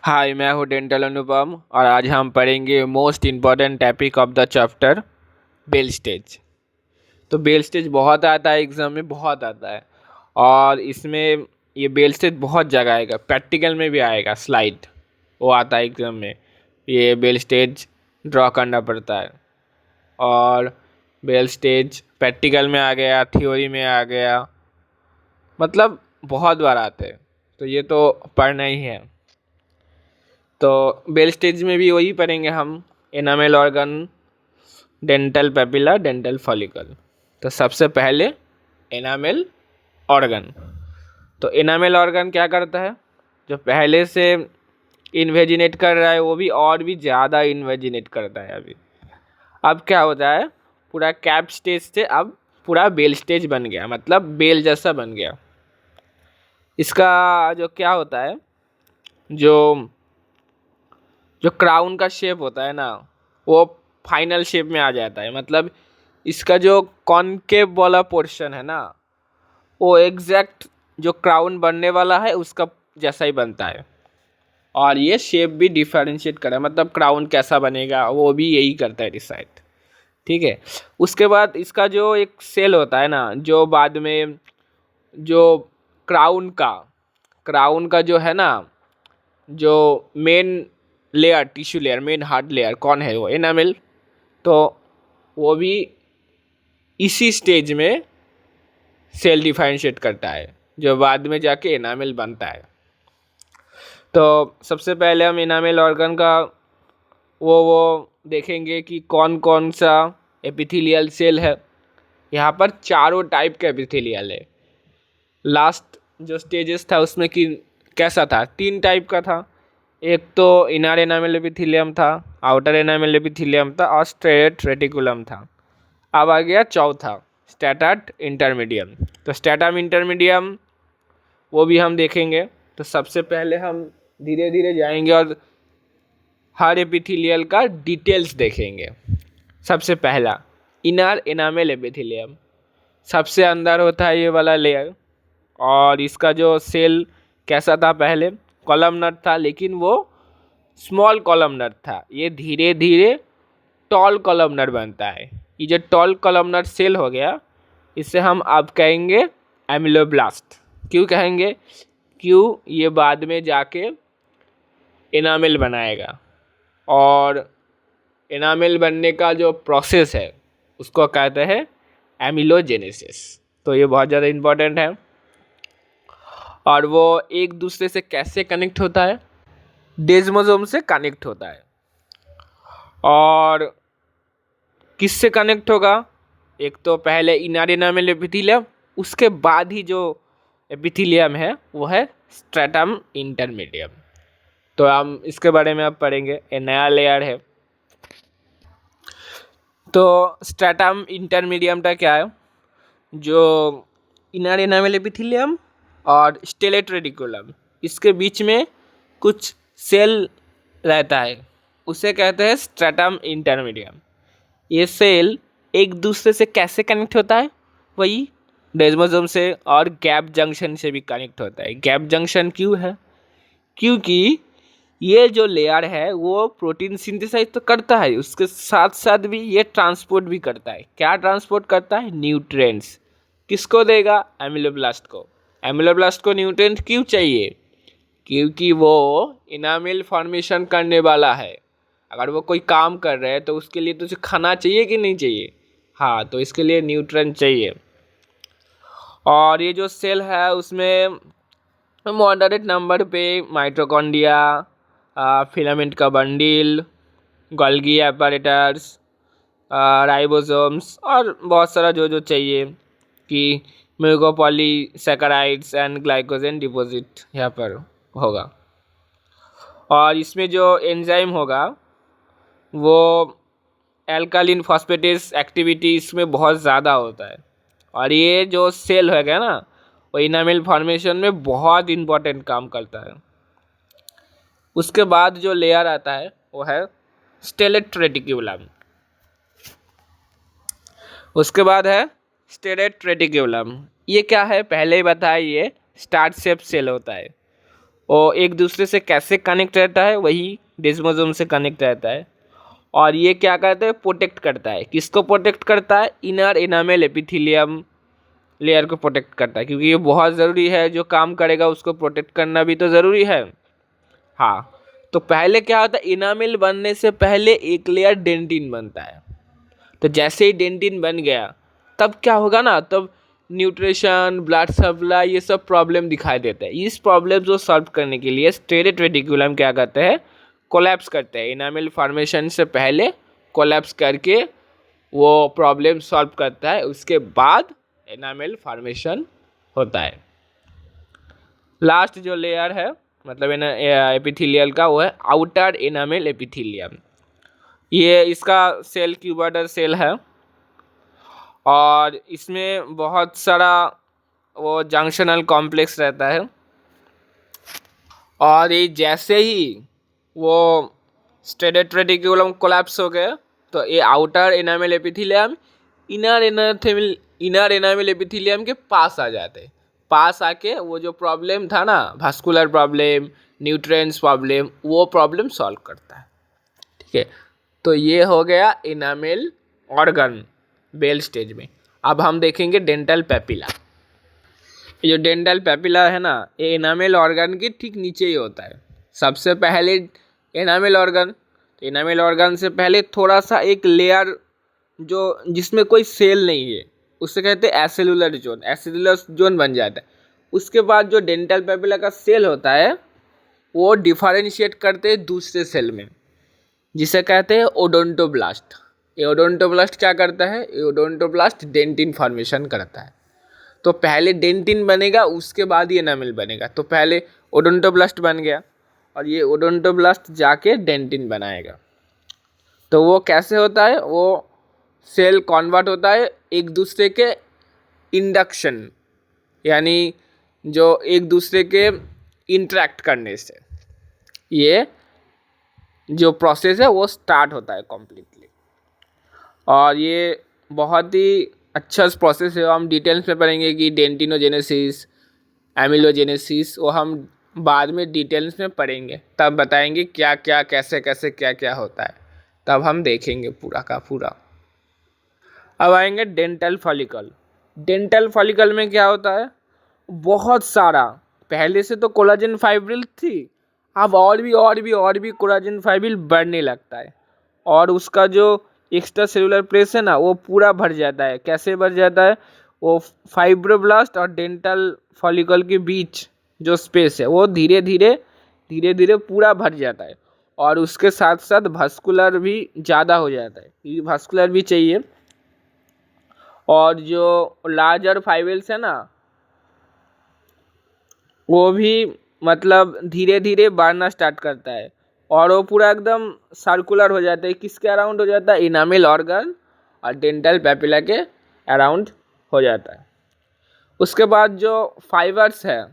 हाय, मैं हूँ डेंटल अनुपम और आज हम पढ़ेंगे most important topic of the chapter bell stage. तो बेल स्टेज बहुत आता है एग्जाम में, बहुत आता है। और इसमें ये बेल स्टेज बहुत जगह आएगा, प्रैक्टिकल में भी आएगा, स्लाइड वो आता है एग्जाम में। ये बेल स्टेज ड्रॉ करना पड़ता है और बेल स्टेज प्रैक्टिकल में आ गया, थ्योरी में आ गया, मतलब बहुत बार आते हैं। तो ये तो पढ़ना ही है। तो बेल स्टेज में भी वही पढ़ेंगे हम, enamel organ, dental papilla, dental follicle. तो सबसे पहले एनामेल ऑर्गन। तो एनामेल ऑर्गन क्या करता है? जो पहले से इन्वेजिनेट कर रहा है वो भी और भी ज़्यादा इन्वेजिनेट करता है अभी। अब क्या होता है, पूरा कैप स्टेज से अब पूरा बेल स्टेज बन गया, मतलब बेल जैसा बन गया। इसका जो क्या होता है, जो जो क्राउन का शेप होता है ना, वो फाइनल शेप में आ जाता है। मतलब इसका जो कॉनकेव वाला पोर्शन है ना, वो एग्जैक्ट जो क्राउन बनने वाला है उसका जैसा ही बनता है। और ये शेप भी डिफरेंशिएट करे, मतलब क्राउन कैसा बनेगा वो भी यही करता है डिसाइड। ठीक है। उसके बाद इसका जो एक सेल होता है ना, जो बाद में जो क्राउन का जो है ना, जो main layer, tissue layer, main hard layer कौन है? वो एनामेल। तो वो भी इसी स्टेज में सेल डिफरेंशिएट करता है, जो बाद में जाके एनामेल बनता है। तो सबसे पहले हम एनामेल ऑर्गन का वो देखेंगे कि कौन कौन सा एपिथेलियल सेल है। यहाँ पर चारों टाइप का एपिथेलियल है। लास्ट जो स्टेजेस था उसमें कि कैसा था, 3 टाइप का था। एक तो इनर एनामेल एपिथेलियम था, आउटर एनामेल एपिथेलियम था और स्ट्रेट रेटिकुलम था। अब आ गया चौथा, स्ट्रैटम इंटरमीडियम। तो स्ट्रैटम इंटरमीडियम वो भी हम देखेंगे। तो सबसे पहले हम धीरे धीरे जाएंगे और हर एपिथेलियल का डिटेल्स देखेंगे। सबसे पहला इनर एनामेल एपिथेलियम, सबसे अंदर होता है ये वाला लेयर। और इसका जो सेल कैसा था, पहले कॉलमनर था, लेकिन वो स्मॉल कॉलमनर था। ये धीरे धीरे टॉल कॉलमनर बनता है। ये जो टॉल कॉलमनर सेल हो गया, इसे हम अब कहेंगे एमिलोब्लास्ट। क्यों कहेंगे? क्यों, ये बाद में जाके एनामेल बनाएगा। और एनामेल बनने का जो प्रोसेस है उसको कहते हैं एमिलोजेनेसिस। तो ये बहुत ज़्यादा इम्पोर्टेंट है। और वो एक दूसरे से कैसे कनेक्ट होता है? डेस्मोसोम से कनेक्ट होता है। और किससे कनेक्ट होगा? एक तो पहले इनर एनामेल एपिथेलियम, उसके बाद ही जो एपिथेलियम है वो है स्ट्रैटम इंटरमीडियम। तो हम इसके बारे में अब पढ़ेंगे। ये नया लेयर है। तो स्ट्रैटम इंटरमीडियम का क्या है, जो इनर एनामेल एपिथेलियम और स्टेलेट रेटिकुलम, इसके बीच में कुछ सेल रहता है, उसे कहते हैं स्ट्रैटम इंटरमीडियम। ये सेल एक दूसरे से कैसे कनेक्ट होता है? वही डेस्मोसोम से और गैप जंक्शन से भी कनेक्ट होता है। गैप जंक्शन क्यों है? क्योंकि ये जो लेयर है वो प्रोटीन सिंथेसाइज तो करता है, उसके साथ साथ भी ये ट्रांसपोर्ट भी करता है। क्या ट्रांसपोर्ट करता है? न्यूट्रिएंट्स। किसको देगा? एमिलोब्लास्ट को। एमिलोब्लास्ट को न्यूट्रिएंट क्यों चाहिए? क्योंकि वो इनामेल फॉर्मेशन करने वाला है। अगर वो कोई काम कर रहे हैं तो उसके लिए तो उसे खाना चाहिए कि नहीं चाहिए? हाँ, तो इसके लिए न्यूट्रिएंट चाहिए। और ये जो सेल है उसमें मॉडरेट नंबर पे माइटोकॉन्ड्रिया, फिलामेंट का बंडल, गोल्गी एपैरेटस, राइबोसोम्स और बहुत सारा जो जो चाहिए, कि म्यूकोपॉलीसैकेराइड्स एंड ग्लाइकोजन डिपॉजिट यहाँ पर होगा। और इसमें जो एंजाइम होगा वो एल्कालिन फॉस्फेटेस एक्टिविटी इसमें बहुत ज़्यादा होता है। और ये जो सेल होगा ना, वो इनामेल फॉर्मेशन में बहुत इम्पोर्टेंट काम करता है। उसके बाद जो लेयर आता है वो है स्टेलेट रेटिक्यूलम। उसके बाद है स्टेलेट रेटिक्यूलम। ये क्या है? पहले ही बताया, ये स्टार शेप सेल होता है। और एक दूसरे से कैसे कनेक्ट रहता है, वही डेस्मोसोम से कनेक्ट रहता है। और ये क्या करता है, प्रोटेक्ट करता है। किसको प्रोटेक्ट करता है, इनर एनामेल एपिथेलियम लेयर को प्रोटेक्ट करता है, क्योंकि ये बहुत ज़रूरी है, जो काम करेगा उसको प्रोटेक्ट करना भी तो ज़रूरी है। हाँ, तो पहले क्या होता है, इनामेल बनने से पहले एक लेयर डेंटिन बनता है। तो जैसे ही डेंटिन बन गया तब क्या होगा ना, तब न्यूट्रिशन, ब्लड सप्लाई, ये सब प्रॉब्लम दिखाई देता है। इस प्रॉब्लम को सॉल्व करने के लिए स्टेरेट रेटिकुलम क्या करते हैं, कोलैप्स करते हैं। इनामेल फॉर्मेशन से पहले कोलैप्स करके वो प्रॉब्लम सॉल्व करता है, उसके बाद एनामेल फॉर्मेशन होता है। लास्ट जो लेयर है मतलब एपिथेलियल का, वो है आउटर एनामेल एपिथेलियम। ये इसका सेल क्यूबाइडल सेल है और इसमें बहुत सारा वो जंक्शनल कॉम्प्लेक्स रहता है। और ये जैसे ही वो स्टेरेट रेटिकुलम कोलैप्स हो गया तो ये outer enamel epithelium inner enamel epithelium के पास आ जाते हैं। पास आके वो जो प्रॉब्लम था ना, वास्कुलर प्रॉब्लम, न्यूट्रिएंट्स प्रॉब्लम, वो प्रॉब्लम सॉल्व करता है। ठीक है, तो ये हो गया एनामेल ऑर्गन बेल स्टेज में। अब हम देखेंगे डेंटल पेपिला। ये जो डेंटल पेपिला है ना, ये एनामेल ऑर्गन के ठीक नीचे ही होता है। सबसे पहले एनामेल ऑर्गन, तो एनामेल ऑर्गन से पहले थोड़ा सा एक लेयर जो जिसमें कोई सेल नहीं है, उससे कहते हैं एसेलुलर जोन। एसेलुलर जोन बन जाता है। उसके बाद जो डेंटल पेपिला का सेल होता है वो डिफरेंशिएट करते हैं दूसरे सेल में, जिसे कहते हैं ओडोंटोब्लास्ट। ये ओडोंटोब्लास्ट क्या करता है, ये ओडोंटोब्लास्ट डेंटिन फॉर्मेशन करता है। तो पहले डेंटिन बनेगा, उसके बाद ये एनामेल बनेगा। तो पहले ओडोंटोब्लास्ट बन गया और ये ओडोंटोब्लास्ट जाके डेंटिन बनाएगा। तो वो कैसे होता है, वो सेल कन्वर्ट होता है एक दूसरे के इंडक्शन, यानी जो एक दूसरे के इंटरेक्ट करने से ये जो प्रोसेस है वो स्टार्ट होता है कम्प्लीटली। और ये बहुत ही अच्छा प्रोसेस है। हम डिटेल्स में पढ़ेंगे कि डेंटिनोजेनेसिस, एमिलोजेनेसिस, वो हम बाद में डिटेल्स में पढ़ेंगे, तब बताएंगे क्या क्या कैसे कैसे क्या क्या होता है, तब हम देखेंगे पूरा का पूरा। अब आएंगे डेंटल फॉलिकल। डेंटल फॉलिकल में क्या होता है, बहुत सारा, पहले से तो कोलाजन फाइब्रिल थी, अब और भी कोलाजन फाइब्रिल बढ़ने लगता है और उसका जो एक्स्ट्रा सेलुलर प्लेस है ना, वो पूरा भर जाता है। कैसे भर जाता है, वो फाइब्रोब्लास्ट और डेंटल फॉलिकल के बीच जो स्पेस है वो धीरे धीरे पूरा भर जाता है। और उसके साथ साथ वास्कुलर भी ज़्यादा हो जाता है, क्योंकि वास्कुलर भी चाहिए। और जो लार्जर फाइब्रिल्स है ना, वो भी मतलब धीरे धीरे बढ़ना स्टार्ट करता है और वो पूरा एकदम सर्कुलर हो जाता है। किसके अराउंड हो जाता है, इनामेल ऑर्गन और डेंटल पेपिला के अराउंड हो जाता है। उसके बाद जो फाइबर्स है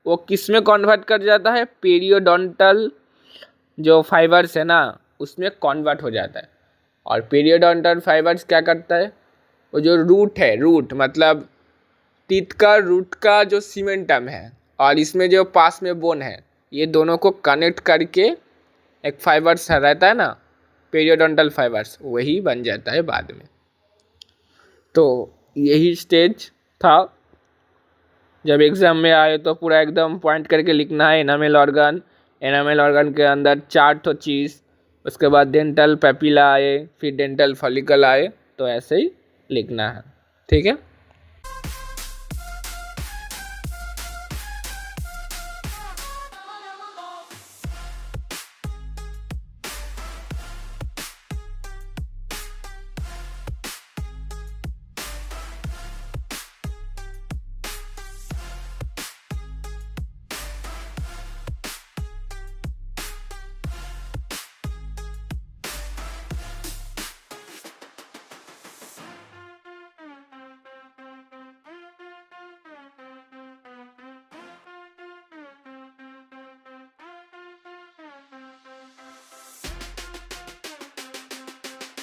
वो किस में कन्वर्ट कर जाता है, पेरियोडोंटल जो फाइबर्स है ना उसमें कन्वर्ट हो जाता है। और पेरियोडोंटल फाइबर्स क्या करता है, वो जो रूट है, रूट मतलब टीथ का रूट का जो सीमेंटम है और इसमें जो पास में बोन है, ये दोनों को कनेक्ट करके एक फाइबर्स रहता है ना, पेरियोडोंटल फाइबर्स, वही बन जाता है बाद में। तो यही स्टेज था। जब एग्ज़ाम में आए तो पूरा एकदम पॉइंट करके लिखना है। एनामेल ऑर्गन के अंदर 4 ठो चीज़, उसके बाद डेंटल पेपिला आए, फिर डेंटल फॉलिकल आए, तो ऐसे ही लिखना है। ठीक है।